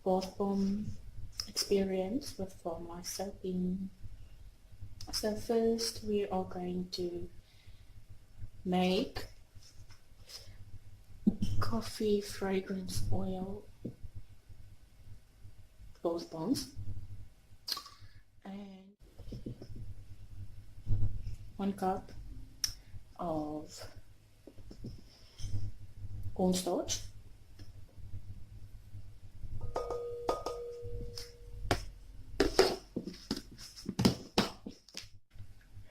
bath bomb experience with Farmlife soaping. So first we are going to make coffee fragrance oil bath bombs, and 1 cup of cornstarch,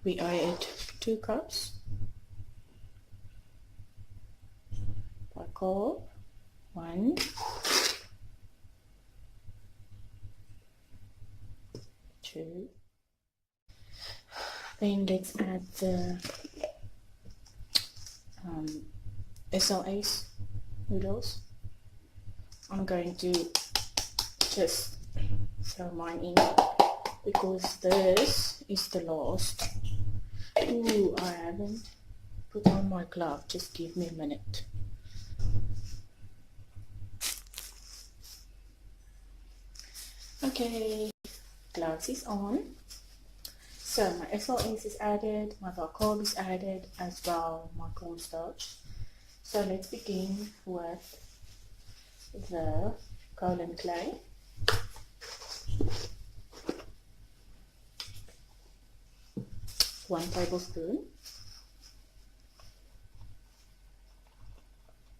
we add 2 cups bicarb, 1, 2. Then let's add the SLA's noodles. I'm going to just throw mine in because this is the last. Ooh, I haven't put on my glove, just give me a minute. Okay, gloves is on. So my SLS is added, my bicarb is added, as well my cornstarch. So let's begin with the kaolin clay. One tablespoon.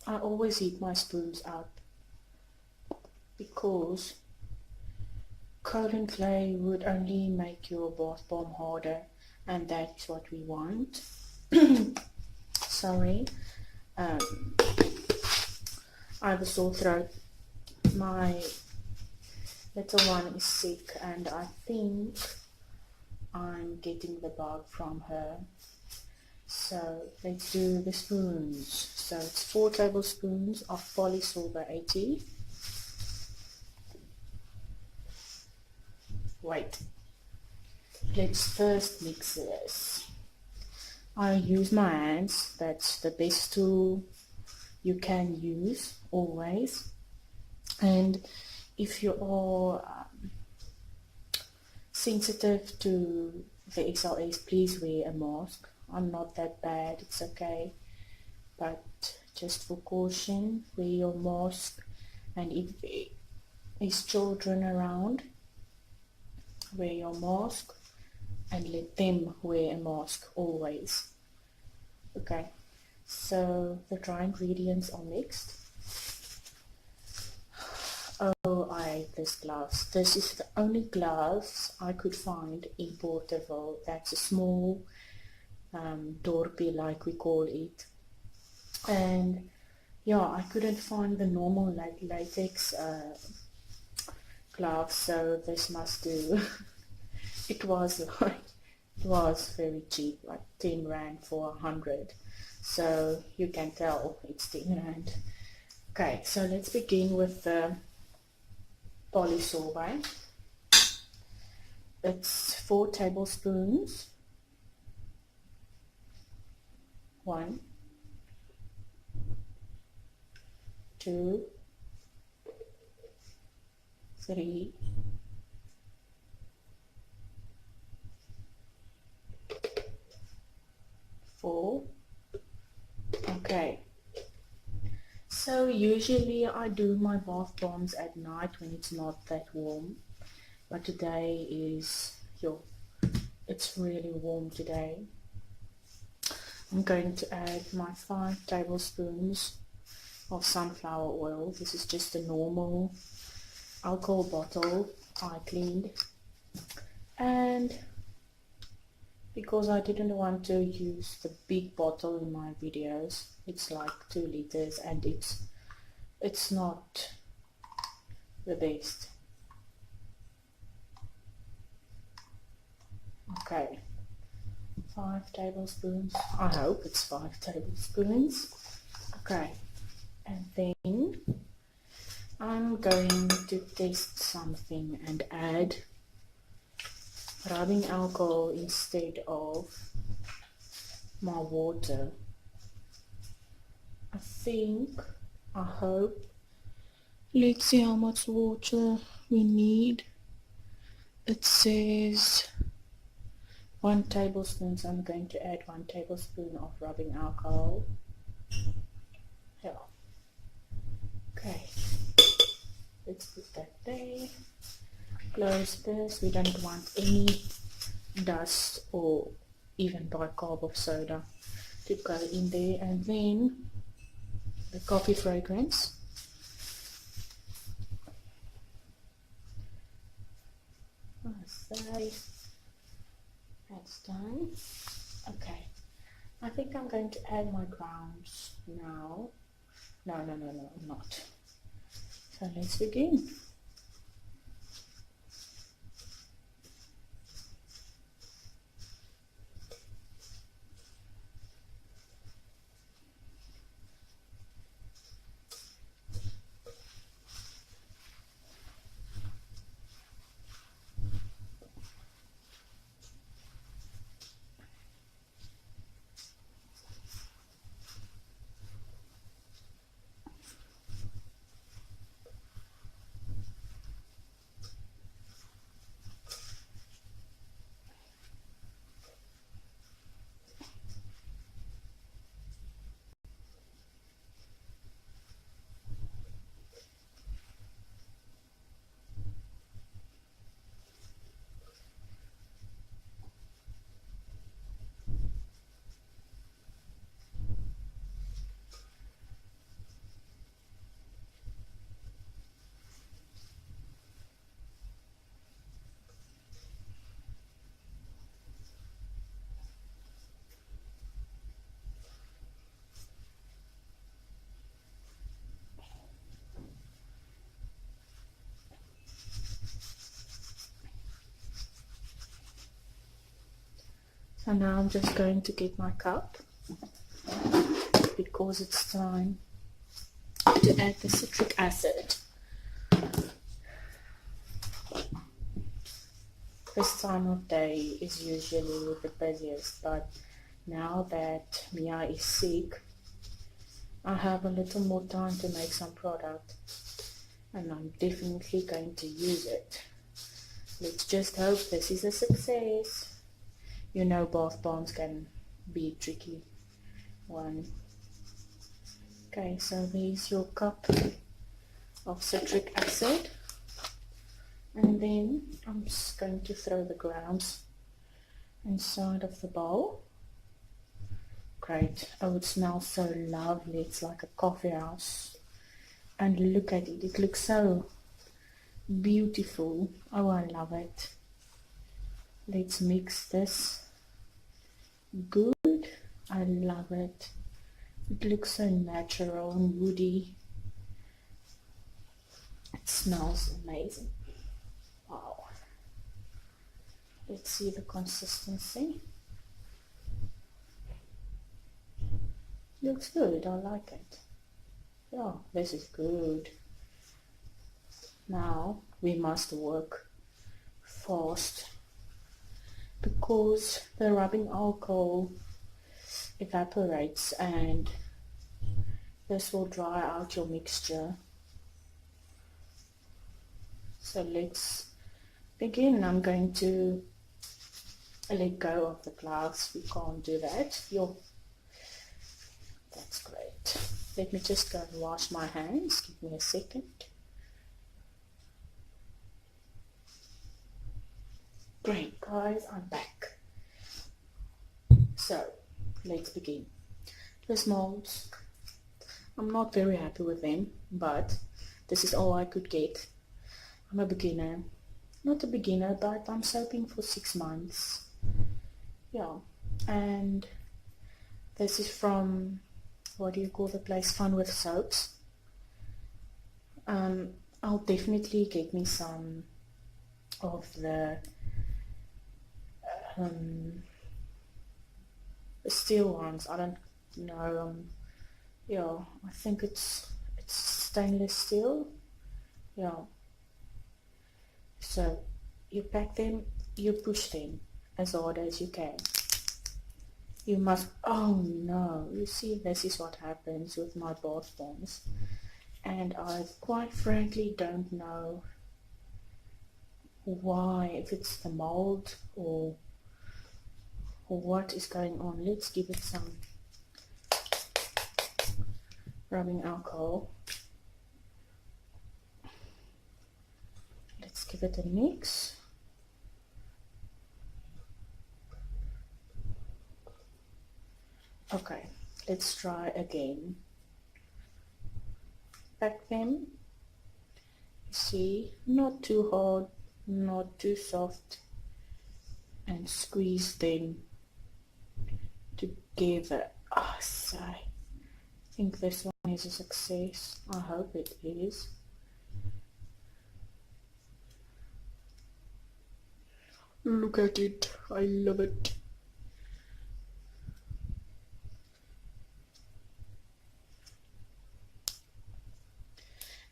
I always heat my spoons up because kaolin clay would only make your bath bomb harder, and that is what we want. Sorry, I have a sore throat. My little one is sick and I think I'm getting the bug from her. So let's do the spoons. So it's 4 tablespoons of polysorber 80. Wait, let's first mix this. I use my hands, that's the best tool you can use always. And if you are sensitive to the XLS, please wear a mask. I'm not that bad, it's okay, but just for caution, wear your mask. And if there's children around, wear your mask and let them wear a mask always. Okay, so the dry ingredients are mixed. Oh, I hate this gloves. This is the only gloves I could find in Porterville. That's a small dorpie, like we call it. And yeah, I couldn't find the normal latex gloves, so this must do. It was very cheap, like 10 rand for 100, so you can tell it's 10 rand. Okay, so let's begin with the polysorbate. It's 4 tablespoons. 1, 2, 3, 4. Okay, so usually I do my bath bombs at night when it's not that warm, but today is, it's really warm today. I'm going to add my 5 tablespoons of sunflower oil. This is just a normal alcohol bottle I cleaned, and because I didn't want to use the big bottle in my videos, it's like 2 liters and it's not the best. Okay, 5 tablespoons. I hope it's 5 tablespoons. Okay, and then I'm going to test something and add rubbing alcohol instead of my water. I hope Let's see how much water we need. It says 1 tablespoon, so I'm going to add 1 tablespoon of rubbing alcohol. Yeah. Okay. Let's put that there. Close this. We don't want any dust or even bicarb of soda to go in there. And then the coffee fragrance. That's done. Okay. I think I'm going to add my grounds now. No, I'm not. So let's begin. So now I'm just going to get my cup because it's time to add the citric acid. This time of day is usually the busiest, but now that Mia is sick, I have a little more time to make some product, and I'm definitely going to use it. Let's just hope this is a success. You know, bath bombs can be a tricky one. Okay, so there's your cup of citric acid, and then I'm just going to throw the grounds inside of the bowl. Great. Oh, it smells so lovely. It's like a coffee house. And look at it. It looks so beautiful. Oh, I love it. Let's mix this. Good. I love it. It looks so natural and woody. It smells amazing. Wow. Let's see the consistency. Looks good. I like it. Yeah, this is good. Now we must work fast because the rubbing alcohol evaporates and this will dry out your mixture. So let's begin. I'm going to let go of the glass. We can't do that. That's great. Let me just go and wash my hands. Give me a second. Great, guys, I'm back. So let's begin. These molds, I'm not very happy with them, but this is all I could get. I'm a beginner. Not a beginner, but I'm soaping for 6 months. Yeah, and this is from, what do you call the place, Fun with Soaps. I'll definitely get me some of the steel ones. I don't know. Yeah, I think it's stainless steel. Yeah. So you pack them, you push them as hard as you can. You must, oh no, you see, this is what happens with my bath bombs. and I quite frankly don't know why, if it's the mold or what is going on. Let's give it some rubbing alcohol. Let's give it a mix. Okay, let's try again. Pack them. See, not too hard, not too soft, and squeeze them together. So I think this one is a success. I hope it is. Look at it, I love it.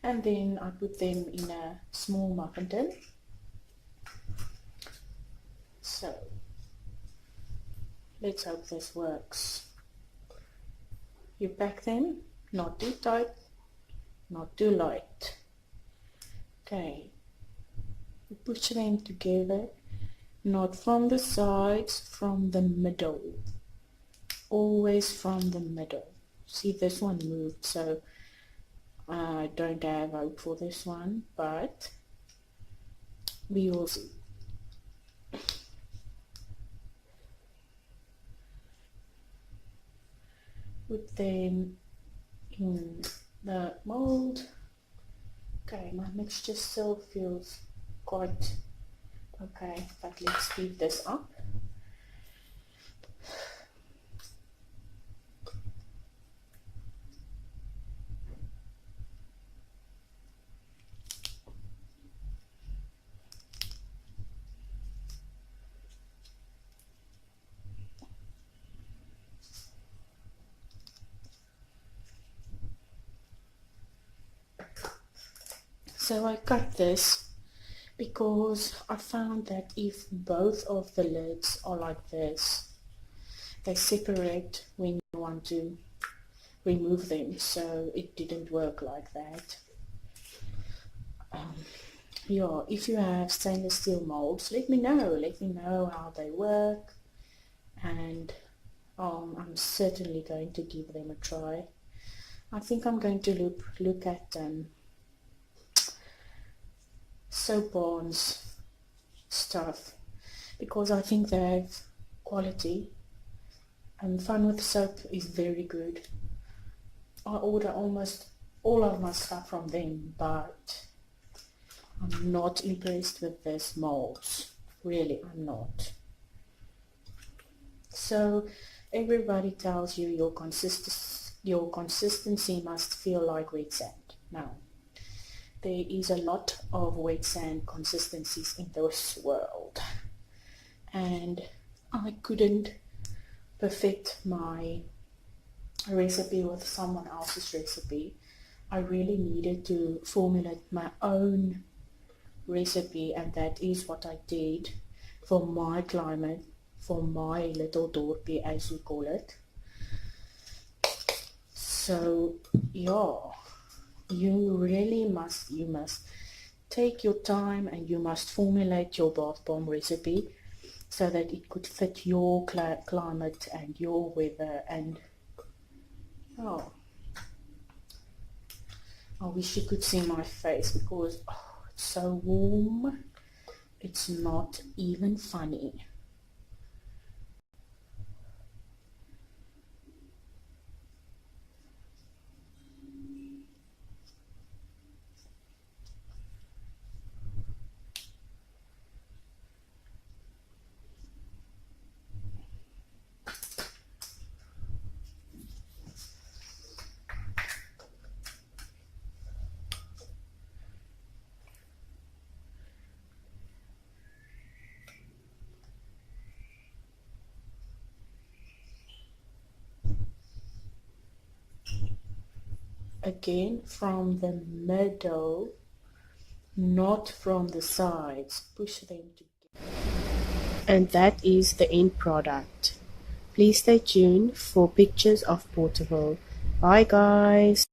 And then I put them in a small muffin tin. So let's hope this works. You pack them, not too tight, not too light. Okay, you push them together, not from the sides, from the middle. Always from the middle. See, this one moved, so I don't have hope for this one, but we will see. Put them in the mold. Okay, my mixture still feels quite okay, but let's speed this up. So I cut this because I found that if both of the lids are like this, they separate when you want to remove them, so it didn't work like that. Yeah, if you have stainless steel molds, let me know how they work, and I'm certainly going to give them a try. I think I'm going to look at soap barns stuff, because I think they have quality, and Fun with Soap is very good. I order almost all of my stuff from them, but I'm not impressed with this molds. Really, I'm not. So everybody tells you your consistency must feel like wet sand. Now, there is a lot of wet sand consistencies in this world, and I couldn't perfect my recipe with someone else's recipe. I really needed to formulate my own recipe, and that is what I did for my climate, for my little dorpie, as we call it. So yeah, you must take your time, and you must formulate your bath bomb recipe so that it could fit your climate and your weather. And oh, I wish you could see my face, because it's so warm, it's not even funny. Again, from the middle, not from the sides. Push them together. And that is the end product. Please stay tuned for pictures of Portable. Bye guys.